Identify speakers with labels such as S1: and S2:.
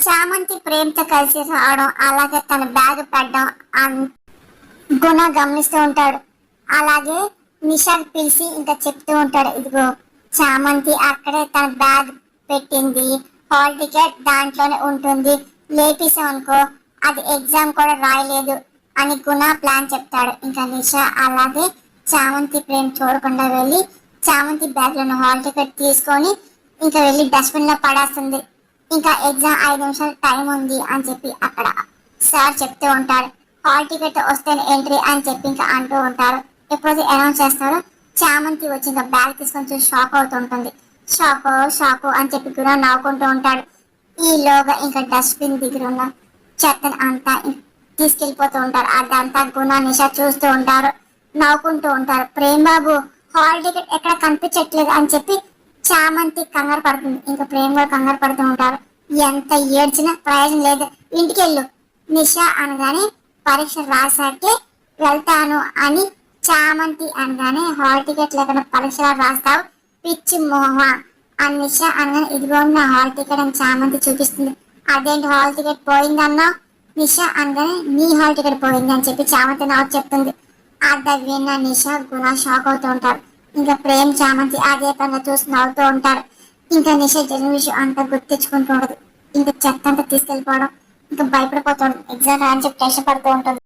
S1: చామంతి ప్రేమతో కలిసి రావడం, అలాగే తన బ్యాగ్ పెట్టడం గుణ గమనిస్తూ ఉంటాడు. అలాగే నిషాద్ పిలిచి ఇంకా చెప్తూ ఉంటాడు, ఇదిగో చామంతి అక్కడే తన బ్యాగ్ పెట్టింది, హాల్ టికెట్ దాంట్లోనే ఉంటుంది, లేపేసాం అనుకో అది ఎగ్జామ్ కూడా రాయలేదు అని గుణ ప్లాన్ చెప్తాడు. ఇంకా నిషా అలాగే చామంతి ప్రేమ చూడకుండా వెళ్ళి చామంతి బ్యాగ్ లో హాల్ టికెట్ తీసుకొని ఇంకా వెళ్ళి డస్ట్బిన్ లో పడేస్తుంది. ఇంకా ఎగ్జామ్ 5 నిమిషాలు టైం ఉంది అని చెప్పి అక్కడ సార్ చెప్తూ ఉంటారు. హాల్ టికెట్ వస్తేనే ఎంట్రీ అని చెప్పి ఇంకా అంటూ ఉంటారు. ఎప్పుడైతే అనౌన్స్ చేస్తారో చామంతి వచ్చి ఇంకా బ్యాగ్ తీసుకొని చూసి షాక్ అవుతుంటుంది. షాకు అని చెప్పి కూడా నవ్వుకుంటూ ఉంటాడు. ఈలోగా ఇంకా డస్ట్బిన్ దగ్గర ఉన్న చెత్తను అంతా తీసుకెళ్లిపోతూ ఉంటారు. అదంతా గుణ నిషా చూస్తూ ఉంటారు, నవ్వుకుంటూ ఉంటారు. ప్రేమ్ బాబు హాల్ టికెట్ ఎక్కడ కనిపించట్లేదు అని చెప్పి చామంతి కంగారు పడుతుంది. ఇంకా ప్రేమ్ కూడా కంగారు పడుతూ ఉంటారు. ఎంత ఏడ్చినా ప్రయోజనం లేదు, ఇంటికెళ్ళు నిషా అనగానే పరీక్ష రాసాకే వెళ్తాను అని చామంతి అనగానే హాల్ టికెట్ లేకుండా పరీక్ష రాస్తావు పిచ్చి మోహ అని నిషా అనగానే ఇదిగో నా హాల్ టికెట్ అని చామంతి చూపిస్తుంది. అదేంటి హాల్ టికెట్ పోయిందన్నా నిషా అనగానే నీ హాల్ టికెట్ పోయింది అని చెప్పి చామంతి నాకు చెప్తుంది. అది విన్న నిషా గుణ షాక్ అవుతూ ఉంటారు. ఇంకా ప్రేమ్ చామంతి అదే పనిగా చూసి నవ్వుతూ ఉంటారు. ఇంకా నిషా జరిగిన విషయం అంతా గుర్తించుకుంటూ ఉండదు. ఇంకా చెత్త అంతా తీసుకెళ్ళిపోవడం ఇంకా భయపడిపోతూ ఉంటుంది. ఎగ్జామ్ అని చెప్పి టెన్షన్ పడుతూ ఉంటుంది.